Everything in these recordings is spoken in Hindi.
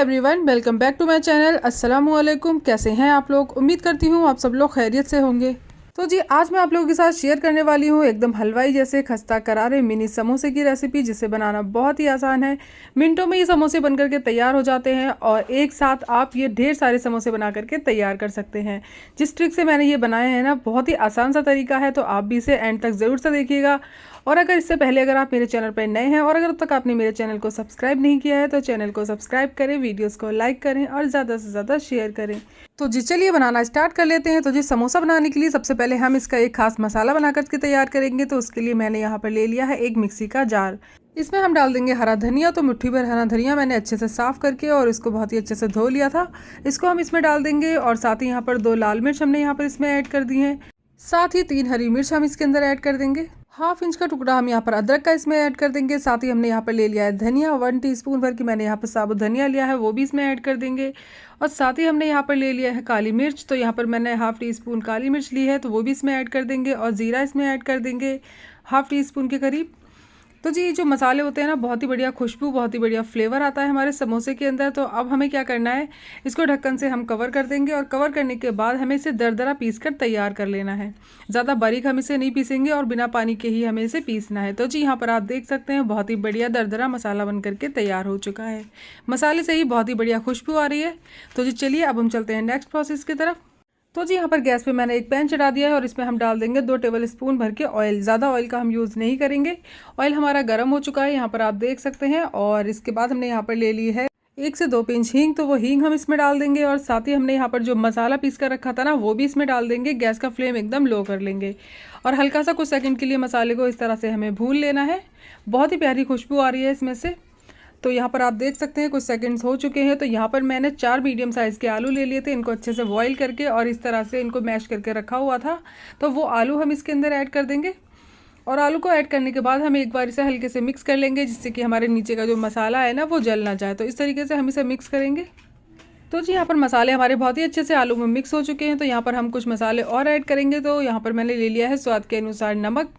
Everyone, welcome back to my channel. अस्सलामुअलैकुम। कैसे हैं आप लोग? उम्मीद करती हूँ आप सब लोग खैरियत से होंगे। तो जी आज मैं आप लोगों के साथ शेयर करने वाली हूँ एकदम हलवाई जैसे खस्ता करारे मिनी समोसे की रेसिपी, जिसे बनाना बहुत ही आसान है। मिनटों में ये समोसे बन करके तैयार हो जाते हैं और एक साथ आप ये ढेर सारे समोसे बना करके तैयार कर सकते हैं। जिस ट्रिक से मैंने ये बनाए हैं ना, बहुत ही आसान सा तरीका है, तो आप भी इसे एंड तक ज़रूर से देखिएगा। और अगर इससे पहले अगर आप मेरे चैनल पर नए हैं और अगर अब तक आपने मेरे चैनल को सब्सक्राइब नहीं किया है तो चैनल को सब्सक्राइब करें, वीडियोस को लाइक करें और ज़्यादा से ज़्यादा शेयर करें। तो जी चलिए बनाना स्टार्ट कर लेते हैं। तो जी समोसा बनाने के लिए सबसे पहले हम इसका एक खास मसाला बना करके तैयार करेंगे। तो उसके लिए मैंने यहाँ पर ले लिया है एक मिक्सी का जार। इसमें हम डाल देंगे हरा धनिया। तो मुट्ठी भर हरा धनिया मैंने अच्छे से साफ़ करके और इसको बहुत ही अच्छे से धो लिया था। इसको हम इसमें डाल देंगे और साथ ही यहाँ पर 2 लाल मिर्च हमने यहाँ पर इसमें ऐड कर दी हैं। साथ ही 3 हरी मिर्च हम इसके अंदर ऐड कर देंगे। हाफ इंच का टुकड़ा हम यहाँ पर अदरक का इसमें ऐड कर देंगे। साथ ही हमने यहाँ पर ले लिया है धनिया, 1 टीस्पून भर की मैंने यहाँ पर साबुत धनिया लिया है, वो भी इसमें ऐड कर देंगे। और साथ ही हमने यहाँ पर ले लिया है काली मिर्च। तो यहाँ पर मैंने हाफ टी स्पून काली मिर्च ली है, तो वो भी इसमें ऐड कर देंगे। और ज़ीरा इसमें ऐड कर देंगे हाफ टी स्पून के करीब। तो जी जो मसाले होते हैं ना, बहुत ही बढ़िया खुशबू, बहुत ही बढ़िया फ्लेवर आता है हमारे समोसे के अंदर। तो अब हमें क्या करना है, इसको ढक्कन से हम कवर कर देंगे और कवर करने के बाद हमें इसे दरदरा पीस कर तैयार कर लेना है। ज़्यादा बारीक हम इसे नहीं पीसेंगे और बिना पानी के ही हमें इसे पीसना है। तो जी यहाँ पर आप देख सकते हैं बहुत ही बढ़िया दरदरा मसाला बन करके तैयार हो चुका है। मसाले से ही बहुत ही बढ़िया खुशबू आ रही है। तो जी चलिए अब हम चलते हैं नेक्स्ट प्रोसेस की तरफ। तो जी यहाँ पर गैस पे मैंने एक पैन चढ़ा दिया है और इसमें हम डाल देंगे 2 टेबल स्पून भर के ऑयल। ज़्यादा ऑयल का हम यूज़ नहीं करेंगे। ऑयल हमारा गर्म हो चुका है, यहाँ पर आप देख सकते हैं। और इसके बाद हमने यहाँ पर ले ली है 1 से 2 पिंच हींग। तो वो हींग हम इसमें डाल देंगे और साथ ही हमने यहाँ पर जो मसाला पीस कर रखा था ना, वो भी इसमें डाल देंगे। गैस का फ्लेम एकदम लो कर लेंगे और हल्का सा कुछ सेकंड के लिए मसाले को इस तरह से हमें भून लेना है। बहुत ही प्यारी खुशबू आ रही है इसमें से। तो यहाँ पर आप देख सकते हैं कुछ सेकंड्स हो चुके हैं। तो यहाँ पर मैंने 4 मीडियम साइज़ के आलू ले लिए थे। इनको अच्छे से बॉईल करके और इस तरह से इनको मैश करके रखा हुआ था। तो वो आलू हम इसके अंदर ऐड कर देंगे और आलू को ऐड करने के बाद हम एक बार इसे हल्के से मिक्स कर लेंगे, जिससे कि हमारे नीचे का जो मसाला है ना, वो जल ना जाए। तो इस तरीके से हम इसे मिक्स करेंगे। तो जी यहाँ पर मसाले हमारे बहुत ही अच्छे से आलू में मिक्स हो चुके हैं। तो यहाँ पर हम कुछ मसाले और ऐड करेंगे। तो यहाँ पर मैंने ले लिया है स्वाद के अनुसार नमक।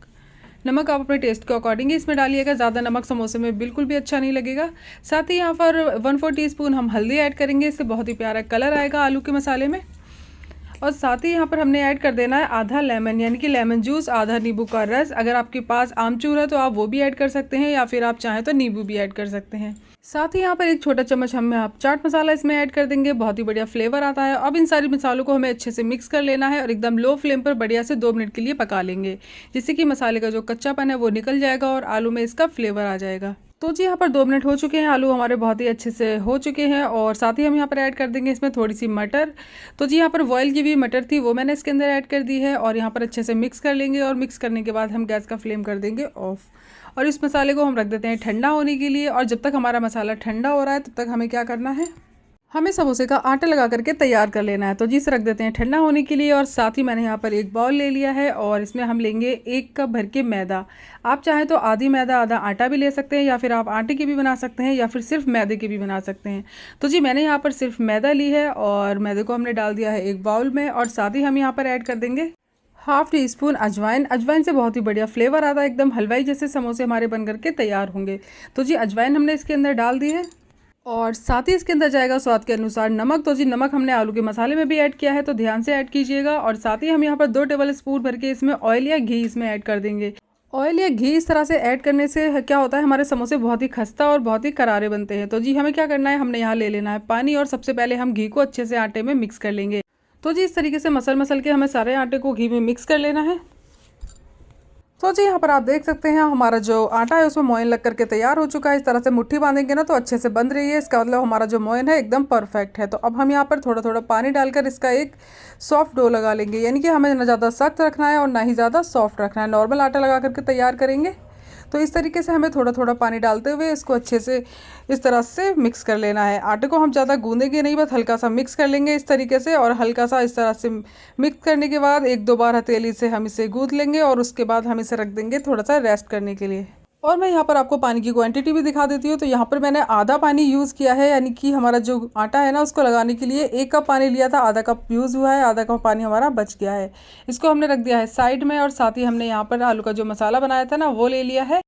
नमक आप अपने टेस्ट के अकॉर्डिंग ही इसमें डालिएगा, ज़्यादा नमक समोसे में बिल्कुल भी अच्छा नहीं लगेगा। साथ ही यहाँ पर 1/4 टीस्पून हम हल्दी ऐड करेंगे, इससे बहुत ही प्यारा कलर आएगा आलू के मसाले में। और साथ ही यहाँ पर हमने ऐड कर देना है आधा लेमन, यानी कि लेमन जूस, आधा नींबू का रस। अगर आपके पास आमचूर है तो आप वो भी ऐड कर सकते हैं या फिर आप चाहें तो नींबू भी ऐड कर सकते हैं। साथ ही यहाँ पर 1 छोटा चम्मच हमें आप चाट मसाला इसमें ऐड कर देंगे, बहुत ही बढ़िया फ्लेवर आता है। अब इन सारी मसालों को हमें अच्छे से मिक्स कर लेना है और एकदम लो फ्लेम पर बढ़िया से 2 मिनट के लिए पका लेंगे, जिससे कि मसाले का जो कच्चापन है वो निकल जाएगा और आलू में इसका फ्लेवर आ जाएगा। तो जी यहाँ पर 2 मिनट हो चुके हैं, आलू हमारे बहुत ही अच्छे से हो चुके हैं। और साथ ही हम यहाँ पर ऐड कर देंगे इसमें थोड़ी सी मटर। तो जी यहाँ पर बॉयल की हुई मटर थी, वो मैंने इसके अंदर ऐड कर दी है और यहाँ पर अच्छे से मिक्स कर लेंगे। और मिक्स करने के बाद हम गैस का फ्लेम कर देंगे ऑफ और इस मसाले को हम रख देते हैं ठंडा होने के लिए। और जब तक हमारा मसाला ठंडा हो रहा है तब तक हमें क्या करना है, हमें समोसे का आटा लगा करके तैयार कर लेना है। तो जी इसे रख देते हैं ठंडा होने के लिए। और साथ ही मैंने यहाँ पर एक बाउल ले लिया है और इसमें हम लेंगे 1 कप भर के मैदा। आप चाहें तो आधी मैदा आधा आटा भी ले सकते हैं या फिर आप आटे की भी बना सकते हैं या फिर सिर्फ मैदे की भी बना सकते हैं। तो जी मैंने यहाँ पर सिर्फ मैदा ली है और मैदे को हमने डाल दिया है एक बाउल में। और साथ ही हम यहाँ पर ऐड कर देंगे हाफ टी स्पून अजवाइन। अजवाइन से बहुत ही बढ़िया फ्लेवर आता है, एकदम हलवाई जैसे समोसे हमारे बन करके तैयार होंगे। तो जी अजवाइन हमने इसके अंदर डाल दी है और साथ ही इसके अंदर जाएगा स्वाद के अनुसार नमक। तो जी नमक हमने आलू के मसाले में भी ऐड किया है, तो ध्यान से ऐड कीजिएगा। और साथ ही हम यहाँ पर 2 टेबल स्पून भर के इसमें ऑयल या घी इसमें ऐड कर देंगे। ऑयल या घी इस तरह से ऐड करने से क्या होता है, हमारे समोसे बहुत ही खस्ता और बहुत ही करारे बनते हैं। तो जी हमें क्या करना है, हमने यहाँ ले लेना है पानी और सबसे पहले हम घी को अच्छे से आटे में मिक्स कर लेंगे। तो जी इस तरीके से मसल के हमें सारे आटे को घी में मिक्स कर लेना है। तो जी यहाँ पर आप देख सकते हैं हमारा जो आटा है उसमें मोयन लग करके तैयार हो चुका है। इस तरह से मुट्ठी बांधेंगे ना तो अच्छे से बंध रही है, इसका मतलब हमारा जो मोयन है एकदम परफेक्ट है। तो अब हम यहाँ पर थोड़ा थोड़ा पानी डालकर इसका एक सॉफ्ट डो लगा लेंगे, यानी कि हमें ना ज़्यादा सख्त रखना है और ना ही ज़्यादा सॉफ्ट रखना है। नॉर्मल आटा लगा करके तैयार करेंगे। तो इस तरीके से हमें थोड़ा थोड़ा पानी डालते हुए इसको अच्छे से इस तरह से मिक्स कर लेना है। आटे को हम ज़्यादा गूंदेंगे नहीं, बस हल्का सा मिक्स कर लेंगे इस तरीके से। और हल्का सा इस तरह से मिक्स करने के बाद 1-2 बार हथेली से हम इसे गूंद लेंगे और उसके बाद हम इसे रख देंगे थोड़ा सा रेस्ट करने के लिए। और मैं यहाँ पर आपको पानी की क्वांटिटी भी दिखा देती हूँ। तो यहाँ पर मैंने आधा पानी यूज़ किया है, यानी कि हमारा जो आटा है ना उसको लगाने के लिए 1 कप पानी लिया था, आधा कप यूज़ हुआ है, आधा कप पानी हमारा बच गया है। इसको हमने रख दिया है साइड में। और साथ ही हमने यहाँ पर आलू का जो मसाला बनाया था ना वो ले लिया है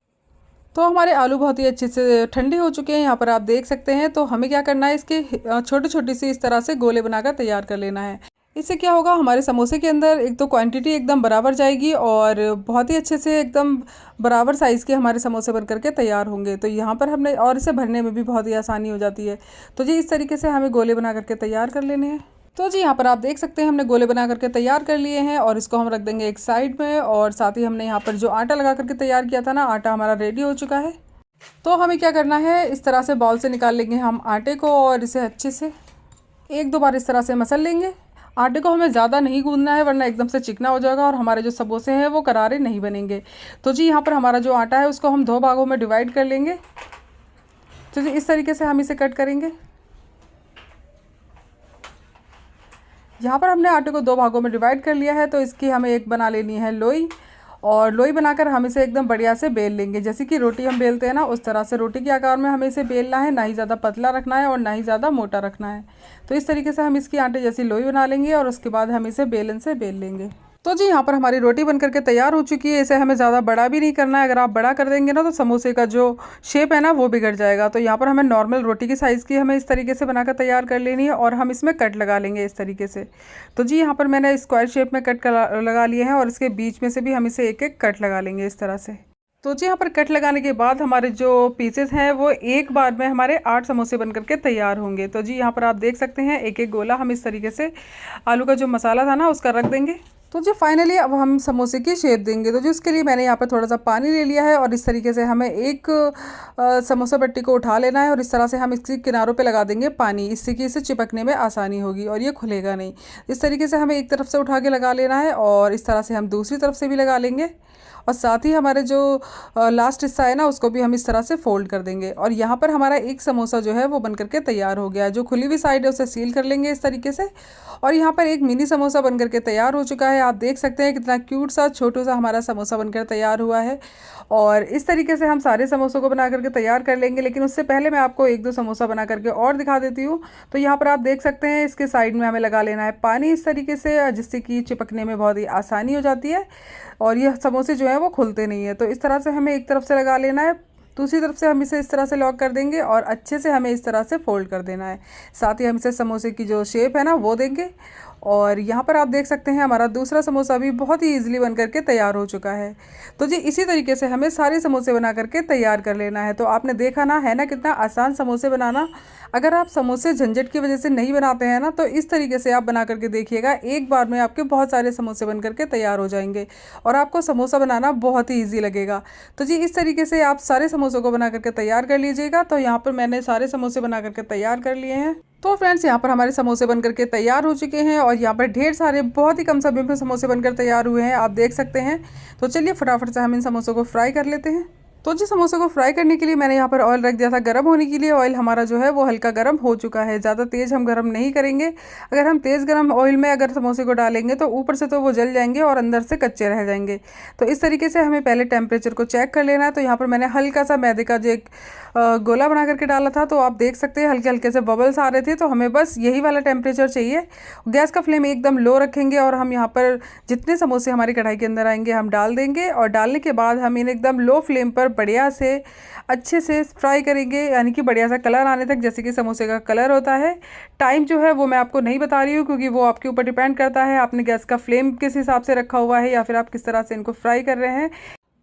तो हमारे आलू बहुत ही अच्छे से ठंडे हो चुके हैं, यहाँ पर आप देख सकते हैं। तो हमें क्या करना है, इसके छोटी छोटी सी इस तरह से गोले बनाकर तैयार कर लेना है। इससे क्या होगा, हमारे समोसे के अंदर एक तो क्वांटिटी एकदम बराबर जाएगी और बहुत ही अच्छे से एकदम बराबर साइज़ के हमारे समोसे बन करके तैयार होंगे। तो यहाँ पर हमने, और इसे भरने में भी बहुत ही आसानी हो जाती है। तो जी इस तरीके से हमें गोले बना करके तैयार कर लेने हैं। तो जी यहाँ पर आप देख सकते हैं हमने गोले बना करके तैयार कर लिए हैं और इसको हम रख देंगे एक साइड में। और साथ ही हमने यहाँ पर जो आटा लगा करके तैयार किया था ना, आटा हमारा रेडी हो चुका है। तो हमें क्या करना है, इस तरह से बाउल से निकाल लेंगे हम आटे को और इसे अच्छे से एक दो बार इस तरह से मसल लेंगे। आटे को हमें ज़्यादा नहीं गूंदना है, वरना एकदम से चिकना हो जाएगा और हमारे जो समोसे हैं वो करारे नहीं बनेंगे। तो जी यहाँ पर हमारा जो आटा है उसको हम 2 भागों में डिवाइड कर लेंगे। तो जी इस तरीके से हम इसे कट करेंगे। यहाँ पर हमने आटे को 2 भागों में डिवाइड कर लिया है। तो इसकी हमें एक बना लेनी है लोई, और लोई बनाकर हम इसे एकदम बढ़िया से बेल लेंगे। जैसे कि रोटी हम बेलते हैं ना, उस तरह से रोटी के आकार में हमें इसे बेलना है। ना ही ज़्यादा पतला रखना है और ना ही ज़्यादा मोटा रखना है। तो इस तरीके से हम इसकी आटे जैसी लोई बना लेंगे और उसके बाद हम इसे बेलन से बेल लेंगे। तो जी यहाँ पर हमारी रोटी बन करके तैयार हो चुकी है। इसे हमें ज़्यादा बड़ा भी नहीं करना है। अगर आप बड़ा कर देंगे ना तो समोसे का जो शेप है ना वो बिगड़ जाएगा। तो यहाँ पर हमें नॉर्मल रोटी की साइज़ की हमें इस तरीके से बनाकर तैयार कर लेनी है और हम इसमें कट लगा लेंगे इस तरीके से। तो जी यहाँ पर मैंने स्क्वायर शेप में कट लगा लिए हैं और इसके बीच में से भी हम इसे एक एक कट लगा लेंगे इस तरह से। तो जी यहाँ पर कट लगाने के बाद हमारे जो पीसेस हैं वो एक बार में हमारे 8 समोसे बन करके तैयार होंगे। तो जी यहाँ पर आप देख सकते हैं एक एक गोला हम इस तरीके से आलू का जो मसाला था ना उसका रख देंगे। तो जी फाइनली अब हम समोसे की शेप देंगे। तो जी उसके लिए मैंने यहाँ पर थोड़ा सा पानी ले लिया है और इस तरीके से हमें एक समोसा पट्टी को उठा लेना है और इस तरह से हम इसकी किनारों पे लगा देंगे पानी, इससे कि इसे चिपकने में आसानी होगी और ये खुलेगा नहीं। इस तरीके से हमें एक तरफ से उठा के लगा लेना है और इस तरह से हम दूसरी तरफ से भी लगा लेंगे। और साथ ही हमारे जो लास्ट हिस्सा है ना उसको भी हम इस तरह से फोल्ड कर देंगे। और यहाँ पर हमारा एक समोसा जो है वो बन करके तैयार हो गया है। जो खुली हुई साइड है उसे सील कर लेंगे इस तरीके से। और यहाँ पर एक मिनी समोसा बन करके तैयार हो चुका है। आप देख सकते हैं कितना क्यूट सा छोटू सा हमारा समोसा बनकर तैयार हुआ है। और इस तरीके से हम सारे समोसों को बना करके तैयार कर लेंगे। लेकिन उससे पहले मैं आपको एक दो समोसा बना करके और दिखा देती हूँ। तो यहाँ पर आप देख सकते हैं इसके साइड में हमें लगा लेना है पानी इस तरीके से, जिससे कि चिपकने में बहुत ही आसानी हो जाती है और यह समोसे जो हैं वो खुलते नहीं है। तो इस तरह से हमें एक तरफ से लगा लेना है, दूसरी तरफ से हम इसे इस तरह से लॉक कर देंगे और अच्छे से हमें इस तरह से फोल्ड कर देना है। साथ ही हम इसे समोसे की जो शेप है ना वो देंगे। और यहाँ पर आप देख सकते हैं हमारा दूसरा समोसा भी बहुत ही ईजिली बन करके तैयार हो चुका है। तो जी इसी तरीके से हमें सारे समोसे बना करके तैयार कर लेना है। तो आपने देखा ना, है ना कितना आसान समोसे बनाना। अगर आप समोसे झंझट की वजह से नहीं बनाते हैं ना तो इस तरीके से आप बना करके देखिएगा, एक बार में आपके बहुत सारे समोसे बन करके तैयार हो जाएंगे और आपको समोसा बनाना बहुत ही ईजी लगेगा। तो जी इस तरीके से आप सारे समोसों को बना करके तैयार कर लीजिएगा। तो यहाँ पर मैंने सारे समोसे बना करके तैयार कर लिए हैं। तो फ्रेंड्स यहाँ पर हमारे समोसे बनकर के तैयार हो चुके हैं और यहाँ पर ढेर सारे बहुत ही कम समय में समोसे बनकर तैयार हुए हैं, आप देख सकते हैं। तो चलिए फटाफट से हम इन समोसों को फ्राई कर लेते हैं। तो जी समोसे को फ्राई करने के लिए मैंने यहाँ पर ऑयल रख दिया था गर्म होने के लिए। ऑयल हमारा जो है वो हल्का गर्म हो चुका है, ज़्यादा तेज़ हम गर्म नहीं करेंगे। अगर हम तेज़ गर्म ऑयल में अगर समोसे को डालेंगे तो ऊपर से तो वो जल जाएंगे और अंदर से कच्चे रह जाएंगे। तो इस तरीके से हमें पहले टेम्परेचर को चेक कर लेना है। तो यहाँ पर मैंने हल्का सा मैदे का जो एक गोला बना करके डाला था, तो आप देख सकते हैं हल्के हल्के से बबल्स आ रहे थे। तो हमें बस यही वाला टेम्परेचर चाहिए। गैस का फ्लेम एकदम लो रखेंगे और हम यहाँ पर जितने समोसे हमारी कढ़ाई के अंदर आएंगे हम डाल देंगे और डालने के बाद हम इन्हें एकदम लो फ्लेम पर बढ़िया से अच्छे से फ्राई करेंगे, यानी कि बढ़िया सा कलर आने तक, जैसे कि समोसे का कलर होता है। टाइम जो है वो मैं आपको नहीं बता रही हूँ क्योंकि वो आपके ऊपर डिपेंड करता है आपने गैस का फ्लेम किस हिसाब से रखा हुआ है या फिर आप किस तरह से इनको फ्राई कर रहे हैं।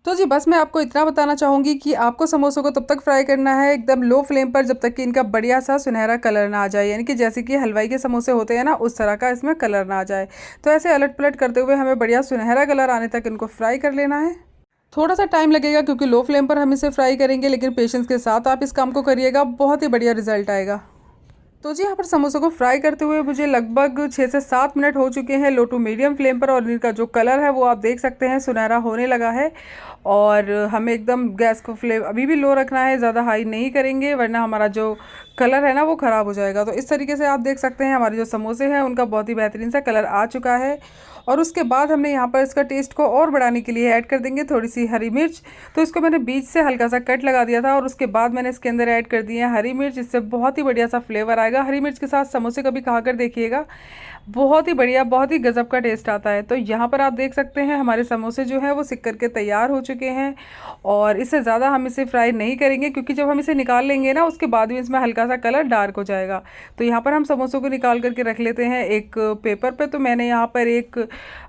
तो जी बस मैं आपको इतना बताना चाहूँगी कि आपको समोसों को तब तक फ्राई करना है एकदम लो फ्लेम पर जब तक कि इनका बढ़िया सा सुनहरा कलर ना आ जाए, यानी कि जैसे कि हलवाई के समोसे होते हैं ना उस तरह का इसमें कलर ना आ जाए। तो ऐसे अलट पलट करते हुए हमें बढ़िया सुनहरा कलर आने तक इनको फ्राई कर लेना है। थोड़ा सा टाइम लगेगा क्योंकि लो फ्लेम पर हम इसे फ्राई करेंगे, लेकिन पेशेंस के साथ आप इस काम को करिएगा, बहुत ही बढ़िया रिजल्ट आएगा। तो जी यहाँ पर समोसों को फ्राई करते हुए मुझे लगभग 6 से 7 मिनट हो चुके हैं लो टू मीडियम फ्लेम पर और इनका जो कलर है वो आप देख सकते हैं सुनहरा होने लगा है। और हमें एकदम गैस को फ्लेम अभी भी लो रखना है, ज़्यादा हाई नहीं करेंगे वरना हमारा जो कलर है ना वो ख़राब हो जाएगा। तो इस तरीके से आप देख सकते हैं हमारे जो समोसे हैं उनका बहुत ही बेहतरीन सा कलर आ चुका है। और उसके बाद हमने यहाँ पर इसका टेस्ट को और बढ़ाने के लिए ऐड कर देंगे थोड़ी सी हरी मिर्च। तो इसको मैंने बीच से हल्का सा कट लगा दिया था और उसके बाद मैंने इसके अंदर ऐड कर दी है हरी मिर्च, इससे बहुत ही बढ़िया सा फ्लेवर आएगा। आएगा। हरी मिर्च के साथ समोसे कभी खा कर देखिएगा, बहुत ही बढ़िया, बहुत ही गज़ब का टेस्ट आता है। तो यहाँ पर आप देख सकते हैं हमारे समोसे जो हैं वो सिक करके तैयार हो चुके हैं, और इससे ज़्यादा हम इसे फ्राई नहीं करेंगे, क्योंकि जब हम इसे निकाल लेंगे ना उसके बाद भी इसमें हल्का सा कलर डार्क हो जाएगा। तो यहाँ पर हम समोसों को निकाल करके रख लेते हैं एक पेपर पे। तो मैंने यहाँ पर एक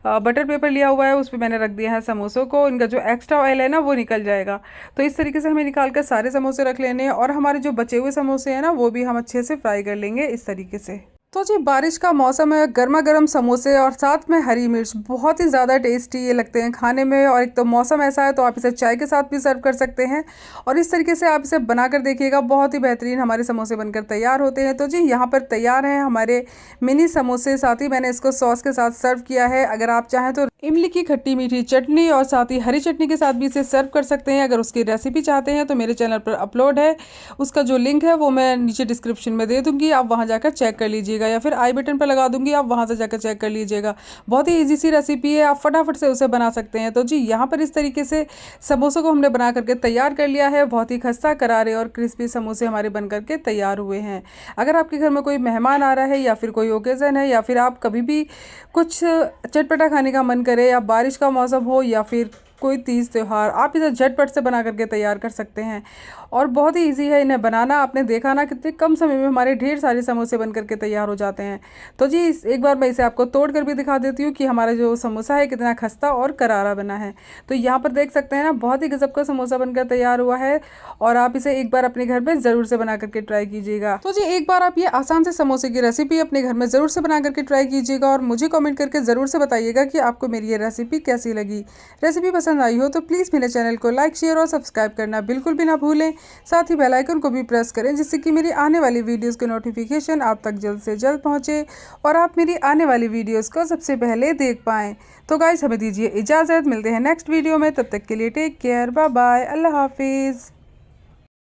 बटर पेपर लिया हुआ है, उस पर मैंने रख दिया है समोसों को। इनका जो एक्स्ट्रा ऑयल है ना वो निकल जाएगा। तो इस तरीके से हमें निकाल कर सारे समोसे रख लेने हैं, और हमारे जो बचे हुए समोसे हैं ना वो भी हम अच्छे से फ्राई कर लेंगे इस तरीके से। तो जी बारिश का मौसम है, गर्मा गर्म समोसे और साथ में हरी मिर्च, बहुत ही ज़्यादा टेस्टी ये लगते हैं खाने में। और एक तो मौसम ऐसा है तो आप इसे चाय के साथ भी सर्व कर सकते हैं, और इस तरीके से आप इसे बनाकर देखिएगा, बहुत ही बेहतरीन हमारे समोसे बनकर तैयार होते हैं। तो जी यहाँ पर तैयार हैं हमारे मिनी समोसे, साथ ही मैंने इसको सॉस के साथ सर्व किया है। अगर आप चाहें तो इमली की खट्टी मीठी चटनी और साथ ही हरी चटनी के साथ भी इसे सर्व कर सकते हैं। अगर उसकी रेसिपी चाहते हैं तो मेरे चैनल पर अपलोड है, उसका जो लिंक है वो मैं नीचे डिस्क्रिप्शन में दे दूँगी, आप वहाँ जाकर चेक कर लीजिएगा, या फिर आई बटन पर लगा दूंगी, आप वहाँ से जाकर चेक कर लीजिएगा। बहुत ही ईजी सी रेसिपी है, आप फटाफट से उसे बना सकते हैं। तो जी यहाँ पर इस तरीके से समोसों को हमने बना करके तैयार कर लिया है। बहुत ही खस्ता करारे और क्रिस्पी समोसे हमारे बन करके तैयार हुए हैं। अगर आपके घर में कोई मेहमान आ रहा है, या फिर कोई ओकेज़न है, या फिर आप कभी भी कुछ चटपटा खाने का मन करे, या बारिश का मौसम हो, या फिर कोई तीज त्यौहार, आप इसे झटपट से बना करके तैयार कर सकते हैं। और बहुत ही इजी है इन्हें बनाना। आपने देखा ना कितने कम समय में हमारे ढेर सारे समोसे बन करके तैयार हो जाते हैं। तो जी एक बार मैं इसे आपको तोड़ कर भी दिखा देती हूँ कि हमारा जो समोसा है कितना खस्ता और करारा बना है। तो यहाँ पर देख सकते हैं ना, बहुत ही गजब का समोसा बनकर तैयार हुआ है, और आप इसे एक बार अपने घर में ज़रूर से बना करके ट्राई कीजिएगा। तो जी एक बार आप ये आसान से समोसे की रेसिपी अपने घर में ज़रूर से बना करके ट्राई कीजिएगा, और मुझे कॉमेंट करके ज़रूर से बताइएगा कि आपको मेरी ये रेसिपी कैसी लगी। रेसिपी पसंद आई हो तो प्लीज़ मेरे चैनल को लाइक, शेयर और सब्सक्राइब करना बिल्कुल भी ना भूलें। साथ ही बेल आइकन को भी प्रेस करें, जिससे कि मेरी आने वाली वीडियोस के नोटिफिकेशन आप तक जल्द से जल्द पहुंचे, और आप मेरी आने वाली वीडियोस को सबसे पहले देख पाएँ। तो गाइस हमें दीजिए इजाज़त, मिलते हैं नेक्स्ट वीडियो में। तब तक के लिए टेक केयर, बाय बाय, अल्लाह हाफिज़।